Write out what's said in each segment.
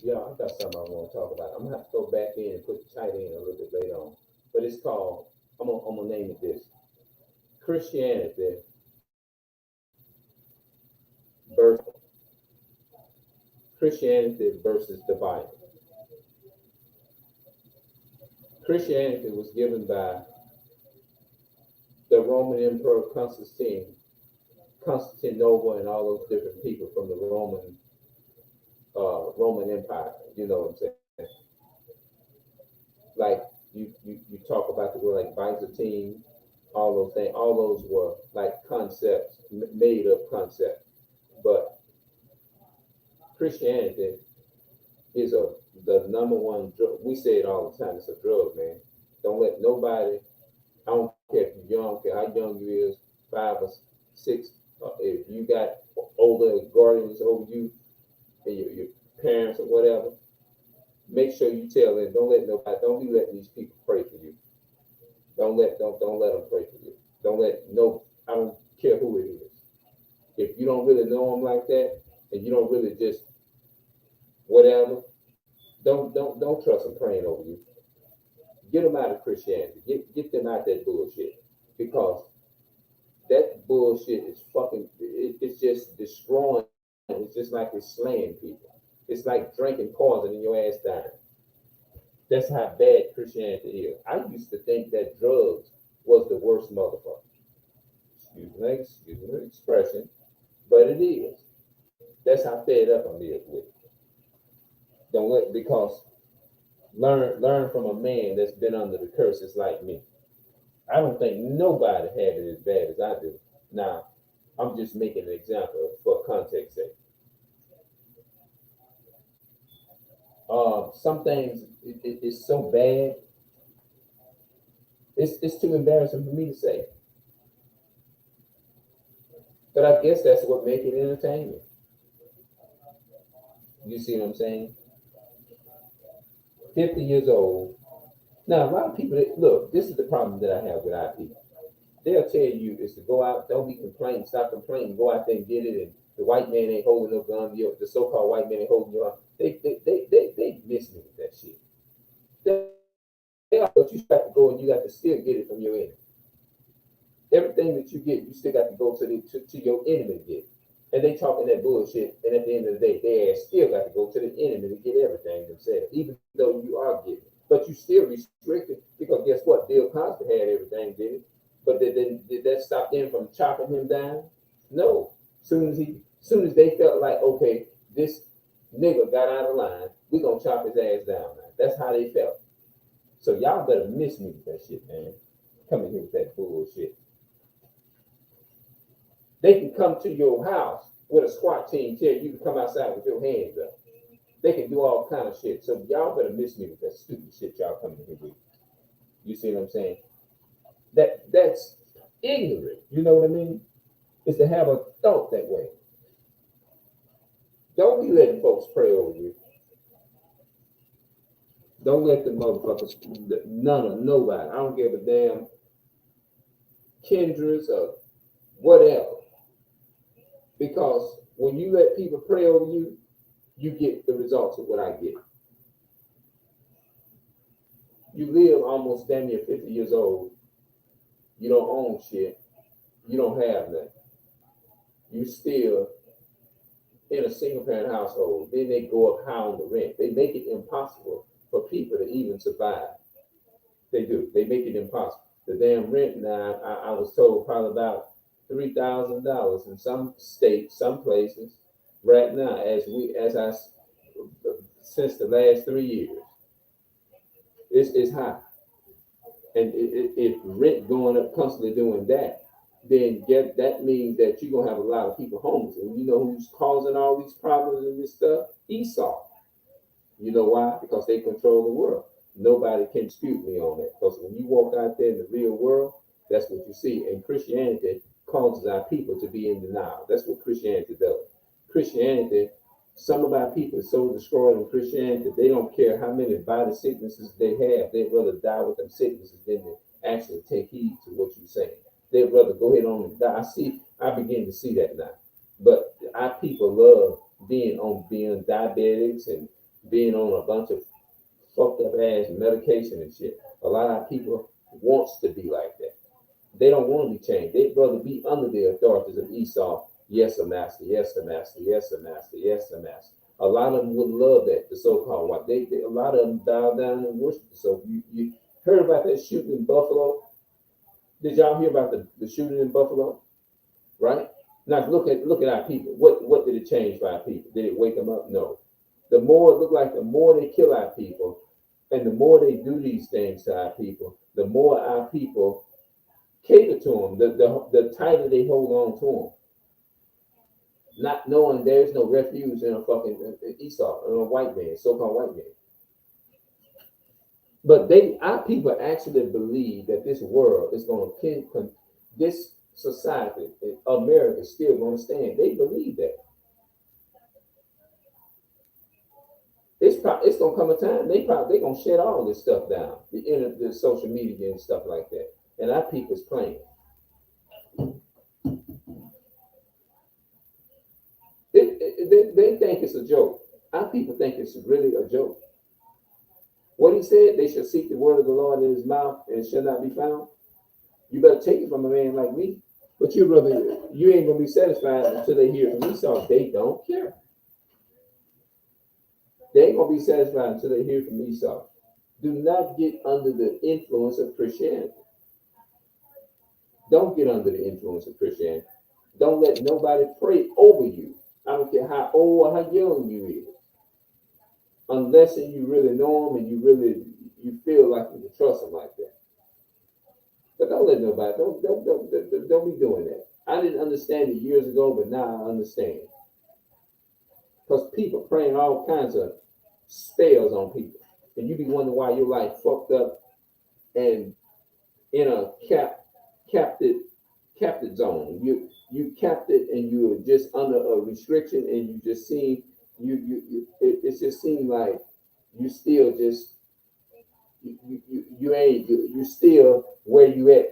Yeah, I got something I want to talk about. I'm gonna have to go back in and put the title in a little bit later on. But it's called, I'm gonna name it this: Christianity versus Christianity versus the Bible. Christianity was given by the Roman Emperor Constantinople, and all those different people from the Roman Empire. You know what I'm saying? Like you talk about the word like Byzantine, all those things. All those were like concepts, made up concepts. But Christianity is the number one drug. We say it all the time. It's a drug, man. Don't let nobody. I don't care if you're young, care how young you is, 5 or 6. If you got older guardians over you, and your parents or whatever, make sure you tell them. Don't let nobody. Don't be letting these people pray for you. Don't let them pray for you. Don't let no. I don't care who it is. If you don't really know them like that, and you don't really just whatever, don't trust them praying over you. Get them out of Christianity. Get them out that bullshit, because that bullshit is fucking. It's just destroying. It's just like it's slaying people. It's like drinking poison in your ass dying. That's how bad Christianity is. I used to think that drugs was the worst motherfucker. Excuse me the expression, but it is. That's how fed up I'm with. Don't let because learn from a man that's been under the curses like me. I don't think nobody had it as bad as I do. Now, I'm just making an example for context sake. Some things it's so bad, it's too embarrassing for me to say. But I guess that's what makes it entertaining. You see what I'm saying? 50 years old. Now, a lot of people, look, this is the problem that I have with our people. They'll tell you is to go out, don't be complaining, stop complaining, go out there and get it. And the white man ain't holding no gun, the so called white man ain't holding your gun. They miss me with that shit. They are, but you got to go and you got to still get it from your enemy. Everything that you get, you still got to go to your enemy to get. And they talking that bullshit, and at the end of the day, they ass still got to go to the enemy to get everything themselves, even though you are getting it. But you still restricted, because guess what? Bill Cosby had everything, did it? But did that stop them from chopping him down? No. Soon as they felt like, okay, this nigga got out of line, we gonna chop his ass down now. That's how they felt. So y'all better miss me with that shit, man. Coming here with that bullshit. They can come to your house with a SWAT team, tell you to come outside with your hands up. They can do all kind of shit. So y'all better miss me with that stupid shit y'all coming here with. You see what I'm saying? That's ignorant. You know what I mean? Is to have a thought that way. Don't be letting folks pray over you. Don't let the motherfuckers, none of nobody. I don't give a damn kindreds or whatever. Because when you let people pray over you, you get the results of what I get. You live almost damn near 50 years old. You don't own shit. You don't have nothing. You still in a single parent household. Then they go up high on the rent. They make it impossible for people to even survive. They do. They make it impossible. The damn rent now, I was told probably about $3,000 in some states, some places, right now, as I since the last 3 years. It's high. And if rent going up constantly doing that, then that means that you're gonna have a lot of people homeless. And you know who's causing all these problems and this stuff? Esau. You know why? Because they control the world. Nobody can dispute me on that. Because when you walk out there in the real world, that's what you see. And Christianity causes our people to be in denial. That's what Christianity does. Christianity, some of our people are so destroyed in Christianity, they don't care how many body sicknesses they have. They'd rather die with them sicknesses than to actually take heed to what you're saying. They'd rather go ahead on and die. I begin to see that now. But our people love being diabetics and being on a bunch of fucked up ass medication and shit. A lot of people wants to be like that. They don't want to be changed. They'd rather be under the authorities of Esau. Yes, a master. Yes, a master. Yes, a master. Yes, a master. A lot of them would love that, the so-called white. A lot of them bow down and worship. So you heard about that shooting in Buffalo? Did y'all hear about the shooting in Buffalo? Right? Now look at our people. What did it change for our people? Did it wake them up? No. The more it looked like, the more they kill our people, and the more they do these things to our people, the more our people cater to them. The tighter they hold on to them, not knowing there's no refuge in a fucking Esau, in a white man, so-called white man. But our people actually believe that this world is going to, this society, America, is still going to stand. They believe that. It's going to come a time they're going to shut all this stuff down, the internet, the social media and stuff like that. And our people's playing. They think it's a joke. Our people think it's really a joke. What he said, they shall seek the word of the Lord in his mouth and it shall not be found. You better take it from a man like me. But you ain't gonna be satisfied until they hear from Esau. They don't care. They ain't gonna be satisfied until they hear from Esau. Do not get under the influence of Christianity. Don't get under the influence of Christianity. Don't let nobody pray over you. I don't care how old or how young you is. Unless you really know them and you feel like you can trust them like that. But don't let nobody, don't be doing that. I didn't understand it years ago, but now I understand. Because people praying all kinds of spells on people. And you be wondering why your life fucked up and in a captive zone. You captive and you're just under a restriction and you just see it just seems like you still just you still where you at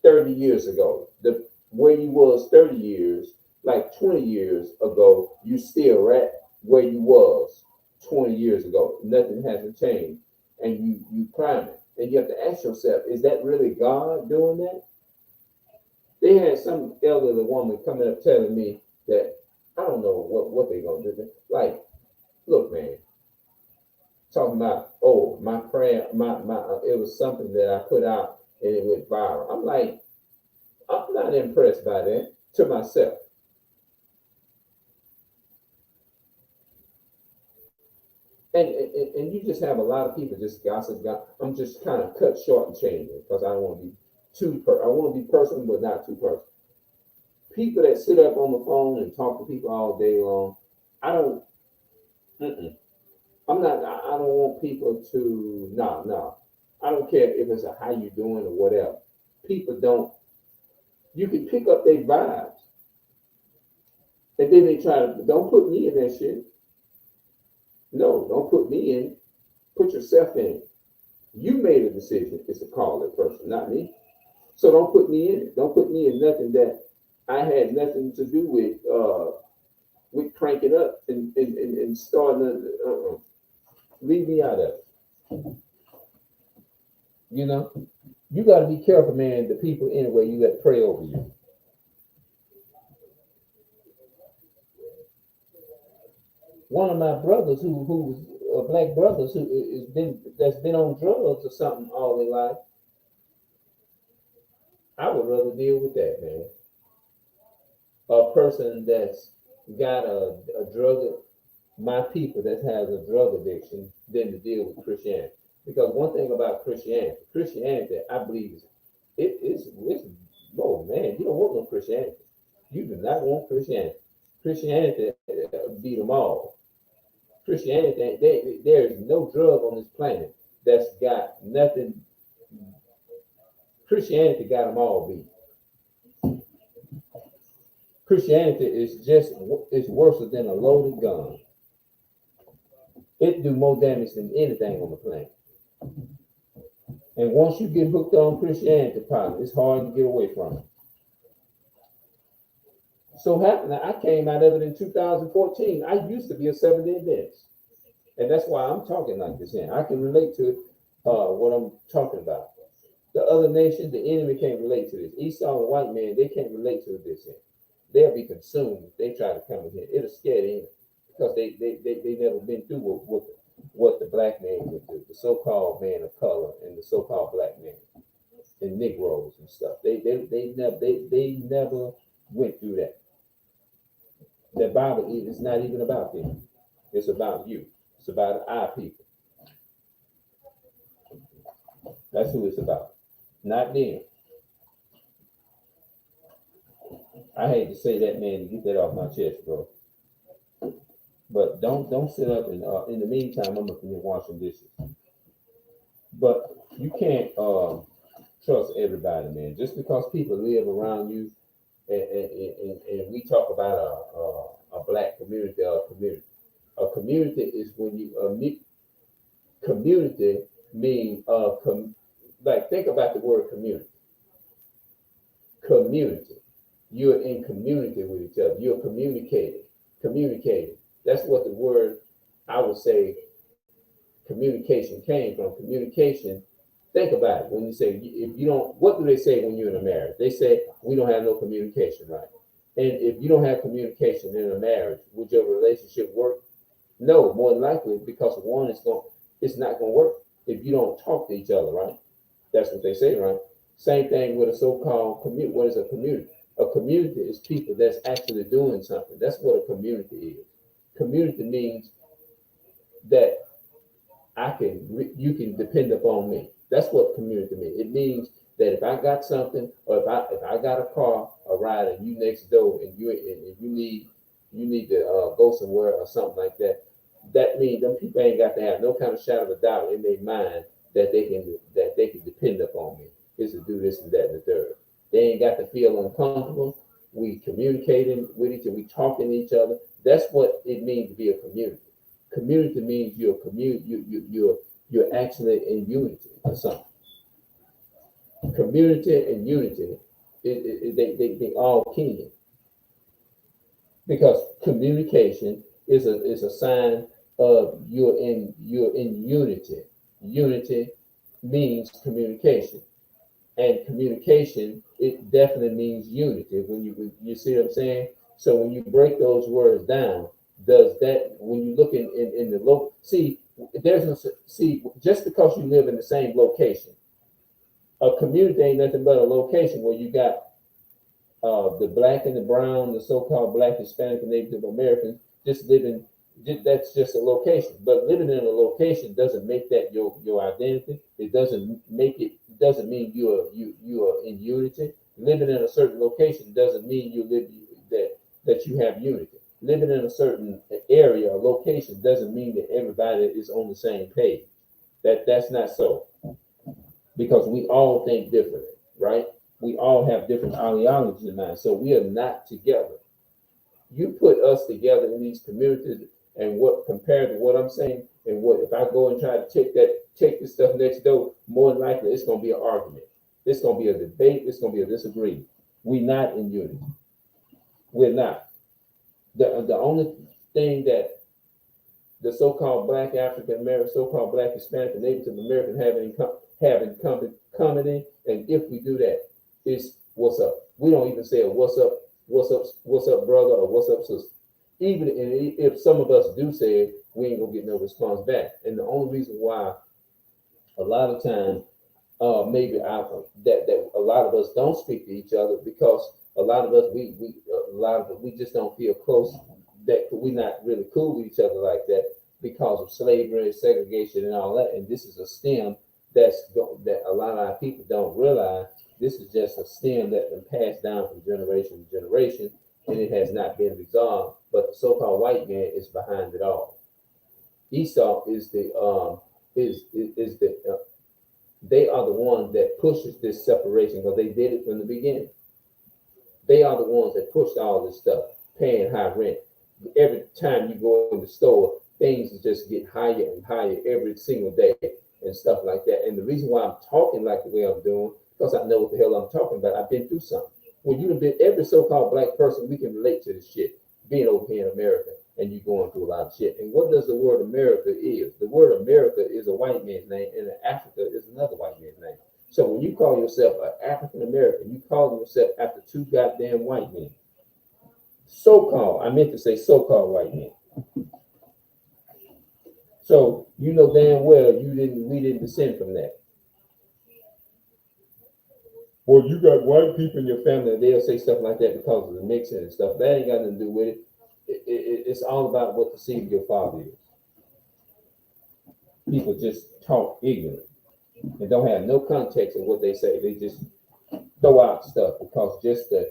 30 years ago. The where you was 30 years, like 20 years ago, you still at where you was 20 years ago. Nothing hasn't changed. And you climbing. And you have to ask yourself, is that really God doing that? They had some elderly woman coming up telling me that I don't know what they're gonna do. Like, look, man, talking about, oh, my prayer, my it was something that I put out and it went viral. I'm like, I'm not impressed by that to myself. And you just have a lot of people just gossip. I'm just kind of cut short and changing because I don't want to be I want to be personal, but not too personal. People that sit up on the phone and talk to people all day long, I don't. I'm not. I don't want people to. No. I don't care if it's a how you doing or whatever. People don't. You can pick up their vibes, and then they try to. Don't put me in that shit. No, don't put me in. Put yourself in. You made a decision. It's to call that person, not me. So don't put me in it. Don't put me in nothing that I had nothing to do with cranking up and starting. Leave me out of it. You know, you got to be careful, man. The people anyway you let pray over you. One of my brothers who's black brothers that's been on drugs or something all their life. I would rather deal with that, man. A person that's got a drug, my people that has a drug addiction, than to deal with Christianity. Because one thing about Christianity, I believe it's oh man, you don't want no Christianity. You do not want Christianity. Christianity beat them all. Christianity, there is no drug on this planet that's got nothing. Christianity got them all beat. Christianity is worse than a loaded gun. It do more damage than anything on the planet. And once you get hooked on Christianity, probably it's hard to get away from it. So happened that I came out of it in 2014. I used to be a Seventh-day Adventist. And that's why I'm talking like this. And I can relate to what I'm talking about. The other nation, the enemy can't relate to this. Esau and white man, they can't relate to this. Here. They'll be consumed if they try to come in here. It'll scare them because they never been through what the black man went through, the so-called man of color and the so-called black man and Negroes and stuff. They never went through that. The Bible is not even about them. It's about you. It's about our people. That's who it's about. Not them. I hate to say that, man, to get that off my chest, bro. But don't sit up and in the meantime, I'm looking at washing dishes. But you can't trust everybody, man. Just because people live around you, and we talk about a black community or a community. A community is when you community mean like think about the word community. Community. You're in community with each other. You're communicating. That's what the word, I would say, communication came from. Communication. Think about it. When you say, if you don't, what do they say when you're in a marriage? They say, we don't have no communication, right? And if you don't have communication in a marriage, would your relationship work? No, more than likely, because one is it's not going to work if you don't talk to each other, right? That's what they say, right? Same thing with a so-called community. What is a community? A community is people that's actually doing something. That's what a community is. Community means that you can depend upon me. That's what community means. It means that if I got something, or if I got a car, a ride, and you next door, and you need to go somewhere or something like that, that means them people ain't got to have no kind of shadow of a doubt in their mind that they can depend upon me. Is to do this and that and the third. They ain't got to feel uncomfortable. We communicating with each other. We talking to each other. That's what it means to be a community. Community means you're you're actually in unity or something. Community and unity, they all kin, because communication is a sign of you're in unity. Unity means communication, and communication, it definitely means unity. When you see what I'm saying? So when you break those words down, does that, when you look in the local, just because you live in the same location, a community ain't nothing but a location where you got the black and the brown, the so-called black, Hispanic, and Native Americans just living. That's just a location. But living in a location doesn't make that your identity. It doesn't make it. Doesn't mean you are in unity. Living in a certain location doesn't mean that you have unity. Living in a certain area or location doesn't mean that everybody is on the same page. That's not so, because we all think differently, right? We all have different ideologies in mind, so we are not together. You put us together in these communities, and what compared to what I'm saying, and what if I go and try to take this stuff next door, more than likely it's going to be an argument. It's going to be a debate. It's going to be a disagreement. We're not in unity. We're not. The only thing that the so-called black African American, so-called black Hispanic, and Native American have in common, and if we do that, is what's up. We don't even say what's up, brother, or what's up, sister. Even if some of us do say it, we ain't gonna get no response back. And the only reason why a lot of times maybe that a lot of us don't speak to each other, because a lot of us we just don't feel close, that we're not really cool with each other like that because of slavery, segregation, and all that. And this is a stem that a lot of our people don't realize. This is just a stem that's been passed down from generation to generation, and it has not been resolved. But the so-called white man is behind it all. Esau is the they are the ones that pushes this separation, because they did it from the beginning. They are the ones that pushed all this stuff, paying high rent. Every time you go in the store, things just get higher and higher every single day and stuff like that. And the reason why I'm talking like the way I'm doing, because I know what the hell I'm talking about. I've been through something. When you've been, every so-called black person, we can relate to this shit, being over here in America. and you're going through a lot of shit. And what does the word America is? The word America is a white man's name, and Africa is another white man's name. So when you call yourself an African American, you call yourself after two goddamn white men. So-called, I meant to say so-called white men. So you know damn well we didn't descend from that. Well, you got white people in your family, they'll say stuff like that because of the mixing and stuff. That ain't got nothing to do with it. It's all about what the seed of your father is. People just talk ignorant and don't have no context of what they say. They just throw out stuff because just to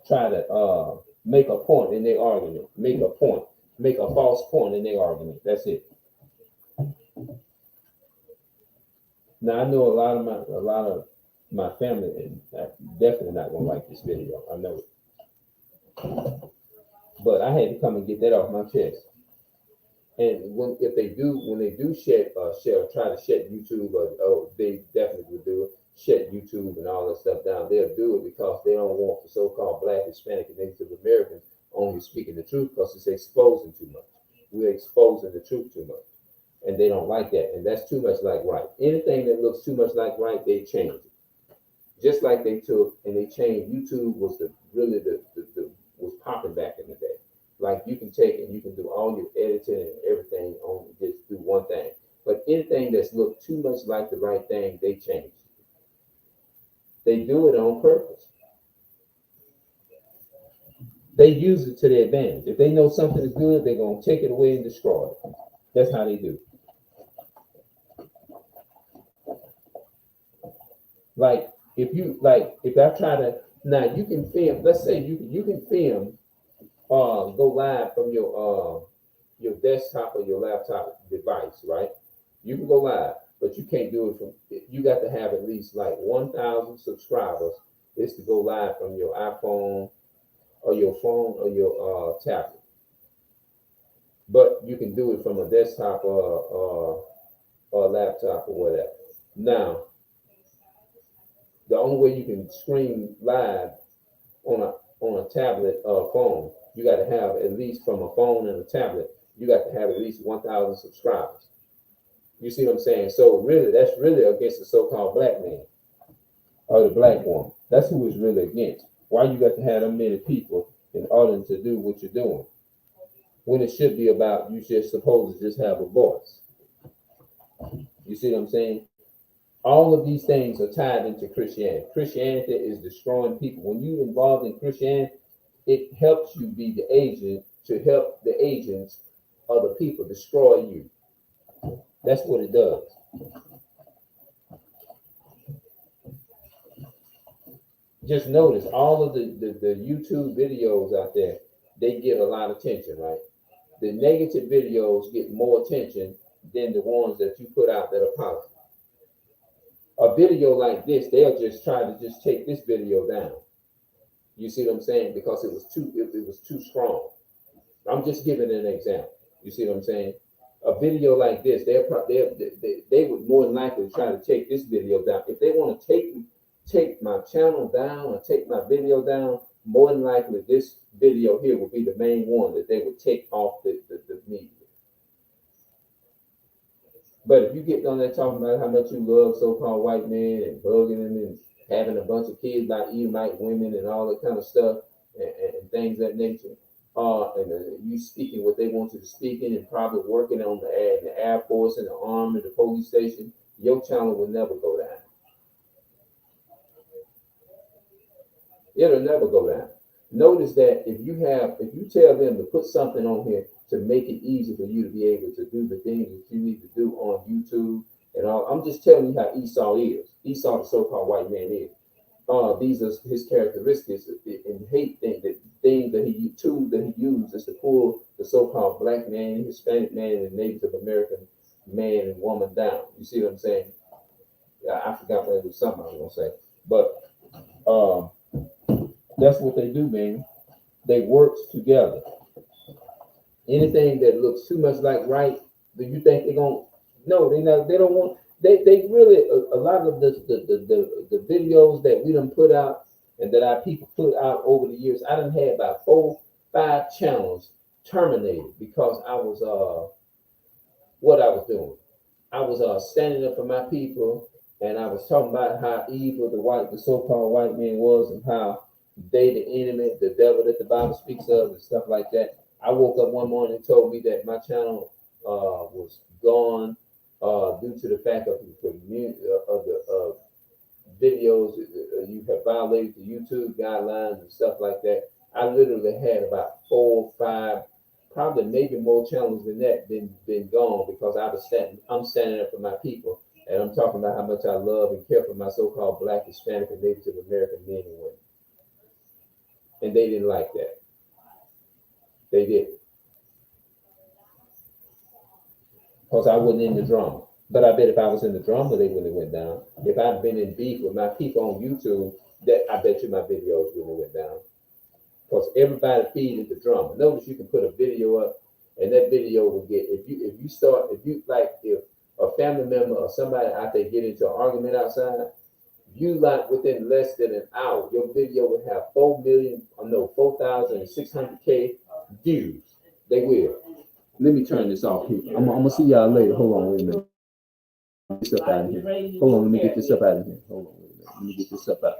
try to make a point in their argument, make a false point in their argument. That's it. Now I know a lot of my family is definitely not gonna like this video. I know it. But I had to come and get that off my chest. And when they do try to shut YouTube, they definitely would do it, shut YouTube and all that stuff down. They'll do it because they don't want the so-called Black, Hispanic, and Native Americans only speaking the truth because it's exposing too much. We're exposing the truth too much. And they don't like that. And that's too much like right. Anything that looks too much like right, they change it. Just like they took and they changed. YouTube was was popping back in the day. Like you can take and you can do all your editing and everything on just do one thing. But anything that's looked too much like the right thing, they change. They do it on purpose. They use it to their advantage. If they know something is good, they're gonna take it away and destroy it. That's how they do. Like if I try to now you can film, let's say you can film go live from your desktop or your laptop device, right? You can go live, but you can't do it from you got to have at least like 1,000 subscribers is to go live from your iPhone or your phone or your tablet. But you can do it from a desktop or a laptop or whatever. Now, the only way you can stream live on a tablet or phone, you got to have at least from a phone and a tablet, you got to have at least 1,000 subscribers. You see what I'm saying? So really, that's really against the so-called black man or the black woman. That's who it's really against. Why you got to have that many people in order to do what you're doing? When it should be about you just supposed to just have a voice. You see what I'm saying? All of these things are tied into Christianity. Christianity is destroying people. When you're involved in Christianity, it helps you be the agent to help the agents of the people destroy you. That's what it does. Just notice all of the YouTube videos out there, they get a lot of attention, right? The negative videos get more attention than the ones that you put out that are positive. A video like this, they'll just try to just take this video down. You see what I'm saying? Because it was too strong. I'm just giving an example. You see what I'm saying? A video like this, they would more than likely try to take this video down. If they want to take my channel down or take my video down, more than likely this video here will be the main one that they would take off the media. But if you get on there talking about how much you love so-called white men and bugging them and having a bunch of kids like Edomite women and all that kind of stuff and things of that nature, you speaking what they want you to speak in and probably working on the Air Force and the Army, the police station, your channel will never go down. It'll never go down. Notice that if you tell them to put something on here to make it easy for you to be able to do the things that you need to do on YouTube and all, I'm just telling you how Esau is. Esau, the so-called white man, is. These are his characteristics and hate things that he uses to pull the so-called black man, Hispanic man, and Native American man and woman down. You see what I'm saying? Yeah, I forgot what it was something I was gonna say, but that's what they do, man. They work together. Anything that looks too much like right, do you think they're gonna? No, they don't want. They really a lot of the videos that we done put out and that our people put out over the years. I done had about 4-5 channels terminated because I was what I was doing. I was standing up for my people, and I was talking about how evil the so-called white man was, and how they the enemy, the devil that the Bible speaks of, and stuff like that. I woke up one morning and told me that my channel was gone due to the fact of the videos. You have violated the YouTube guidelines and stuff like that. I literally had about 4 or 5, probably maybe more channels than that been gone because I'm standing up for my people, and I'm talking about how much I love and care for my so-called Black, Hispanic, and Native American men and women. And they didn't like that. They didn't, because I wasn't in the drama. But I bet if I was in the drama, they wouldn't have went down. If I'd been in beef with my people on YouTube, that I bet you my videos wouldn't have went down. Because everybody feeding the drama. Notice you can put a video up, and that video will get if a family member or somebody out there get into an argument outside, you like within less than an hour, your video will have 4,600K views. They will. Let me turn this off here. I'm gonna see y'all later. Hold on, wait a minute. Get this up out of here. Hold on, let me get this up out of here. Hold on, wait a minute. Let me get this up out.